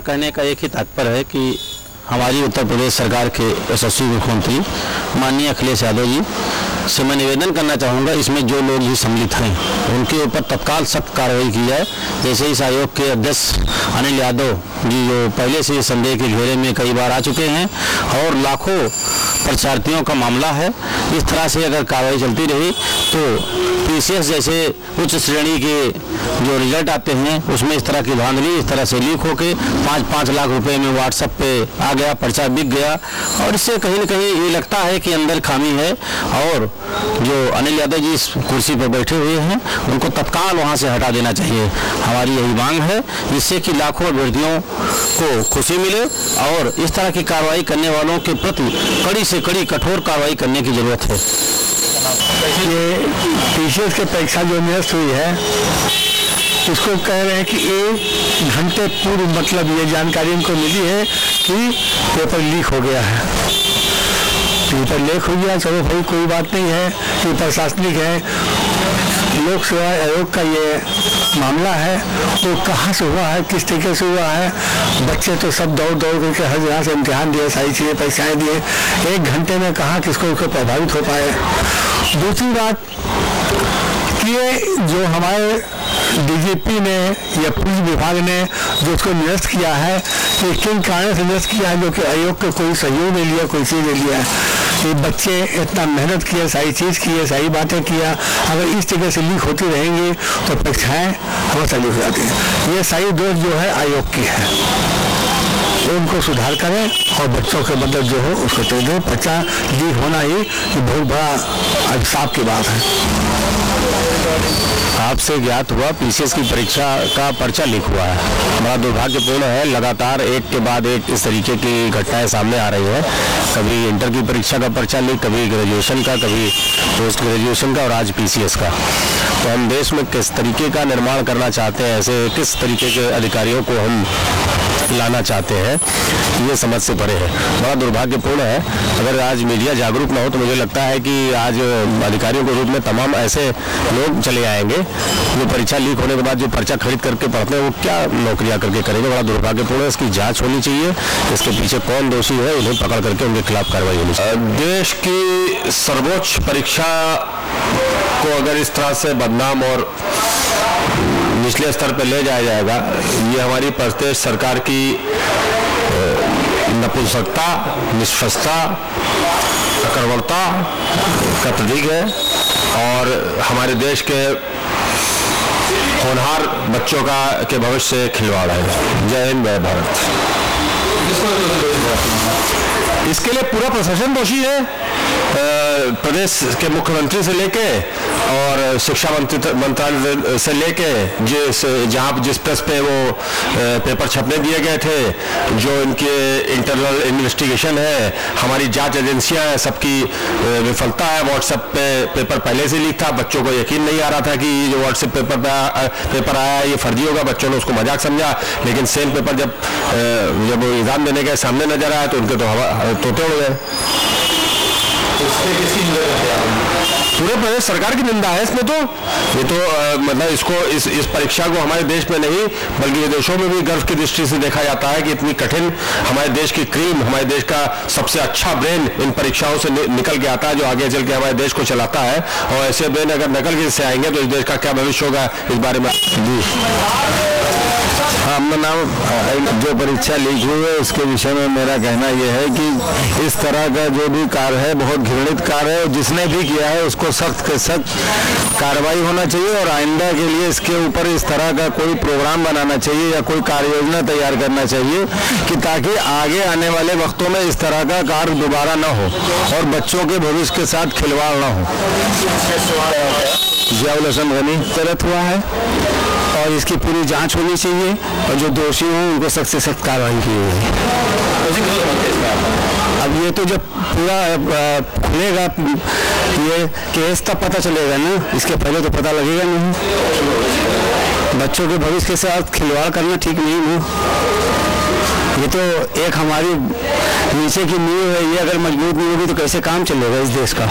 कहने का एक ही तात्पर्य है कि हमारी उत्तर प्रदेश सरकार के यशस्वी मुख्यमंत्री माननीय अखिलेश यादव जी से मैं निवेदन करना चाहूँगा, इसमें जो लोग भी सम्मिलित हैं उनके ऊपर तत्काल सख्त कार्रवाई की जाए। जैसे इस आयोग के अध्यक्ष अनिल यादव जी जो पहले से संदेह के घेरे में कई बार आ चुके हैं और लाखों परीक्षार्थियों का मामला है, इस तरह से अगर कार्रवाई चलती रही तो पीसीएस जैसे उच्च श्रेणी के जो रिजल्ट आते हैं उसमें इस तरह की धांधली इस तरह से लीक होके 5-5 लाख रुपए में व्हाट्सएप पे आ गया, पर्चा बिक गया और इससे कहीं न कहीं ये लगता है कि अंदर खामी है। और जो अनिल यादव जी इस कुर्सी पर बैठे हुए हैं उनको तत्काल वहाँ से हटा देना चाहिए। हमारी यही मांग है, जिससे कि लाखों अभ्यर्थियों को खुशी मिले और इस तरह की कार्रवाई करने वालों के प्रति कड़ी से कड़ी कठोर कार्रवाई करने की जरूरत है। ये पीसीएस की परीक्षा जो निरस्त हुई है इसको कह रहे हैं कि 1 घंटे पूर्व, मतलब ये जानकारी इनको मिली है कि पेपर लीक हो गया है। पेपर लीक हो गया, चलो भाई कोई बात नहीं है, ये प्रशासनिक है, लोक सेवा आयोग का ये मामला है, तो कहाँ से हुआ है, किस तरीके से हुआ है। बच्चे तो सब दौड़ करके हर जगह से इम्तिहान दिए, सारी चीज़ें परीक्षाएँ दिए, 1 घंटे में कहाँ किसको प्रभावित हो पाए। दूसरी बात कि जो हमारे डीजीपी ने या पुलिस विभाग ने जो उसको निरस्त किया है, कि किन कारण से निरस्त किया है, जो कि आयोग का कोई सहयोग नहीं लिया, कोई चीज़ नहीं लिया। ये बच्चे इतना मेहनत किया, सारी चीज़ की है, सारी बातें किया, अगर इस तरीके से लीक होती रहेंगी तो परीक्षाएँ हमेशा लीक हो जाती हैं। ये सारी दोष जो है आयोग की है, उनको सुधार करें और बच्चों के मदद जो हो उसको दे दें। पर्चा लीक होना ही बहुत बड़ा अभिशाप की बात है। आपसे ज्ञात हुआ पीसीएस की परीक्षा का पर्चा लीक हुआ है, बड़ा दुर्भाग्यपूर्ण है। लगातार एक के बाद एक इस तरीके की घटनाएं सामने आ रही हैं। कभी इंटर की परीक्षा का पर्चा लीक, कभी ग्रेजुएशन का, कभी पोस्ट ग्रेजुएशन का और आज पीसीएस का। तो हम देश में किस तरीके का निर्माण करना चाहते हैं, ऐसे किस तरीके के अधिकारियों को हम लाना चाहते हैं, ये समझ से परे है, बड़ा दुर्भाग्यपूर्ण है। अगर आज मीडिया जागरूक ना हो तो मुझे लगता है कि आज अधिकारियों के रूप में तमाम ऐसे लोग चले आएंगे जो परीक्षा लीक होने के बाद जो पर्चा खरीद करके पढ़ते हैं वो क्या नौकरियां करके करेंगे। बड़ा दुर्भाग्यपूर्ण है, इसकी जांच होनी चाहिए, इसके पीछे कौन दोषी है उन्हें पकड़ करके उनके खिलाफ कार्रवाई होनी चाहिए। देश की सर्वोच्च परीक्षा को अगर इस तरह से बदनाम और निचले स्तर पर ले जाया जाएगा, ये हमारी प्रदेश सरकार की नपुंसकता, निष्पक्षता, अकर्मकता का प्रतीक है और हमारे देश के होनहार बच्चों के भविष्य से खिलवाड़ है। जय हिंद, जय भारत। इसके लिए पूरा प्रशासन दोषी है, प्रदेश के मुख्यमंत्री से लेके और शिक्षा मंत्रालय से लेके जिस प्रेस पे वो पेपर छपने दिए गए थे, जो इनके इंटरनल इन्वेस्टिगेशन है, हमारी जांच एजेंसियां हैं, सबकी विफलता है। व्हाट्सएप पे पेपर पहले से लीक था, बच्चों को यकीन नहीं आ रहा था कि जो व्हाट्सएप पेपर आया है ये फर्जी होगा, बच्चों ने उसको मजाक समझा। लेकिन सेम पेपर जब एग्जाम देने के सामने नजर आया तो उनके तोते उड़ गए। पूरे प्रदेश सरकार की निंदा है इसमें। तो ये तो मतलब इसको इस परीक्षा को हमारे देश में नहीं बल्कि विदेशों में भी गर्व की दृष्टि से देखा जाता है कि इतनी कठिन, हमारे देश की क्रीम, हमारे देश का सबसे अच्छा ब्रेन इन परीक्षाओं से निकल के आता है, जो आगे चल के हमारे देश को चलाता है। और ऐसे ब्रेन अगर निकल के से आएंगे तो इस देश का क्या भविष्य होगा, इस बारे में जी हाँ, अपना नाम। जो परीक्षा लीक हुई है उसके विषय में मेरा कहना यह है कि इस तरह का जो भी कार्य है बहुत घृणित कार्य है और जिसने भी किया है उसको सख्त से सख्त कार्रवाई होना चाहिए और आइंदा के लिए इसके ऊपर इस तरह का कोई प्रोग्राम बनाना चाहिए या कोई कार्य योजना तैयार करना चाहिए कि ताकि आगे आने वाले वक्तों में इस तरह का कार्य दोबारा न हो और बच्चों के भविष्य के साथ खिलवाड़ न हो। जियाउल हसन गनी गलत हुआ है और इसकी पूरी जांच होनी चाहिए और जो दोषी हों उनको सख्त से सख्त कार्रवाई की जाए। अब ये तो जब पूरा खुलेगा ये केस तब पता चलेगा ना, इसके पहले तो पता लगेगा नहीं। बच्चों के भविष्य के साथ खिलवाड़ करना ठीक नहीं है। ये तो एक हमारी नीचे की नींव है, ये अगर मजबूत नहीं होगी तो कैसे काम चलेगा इस देश का।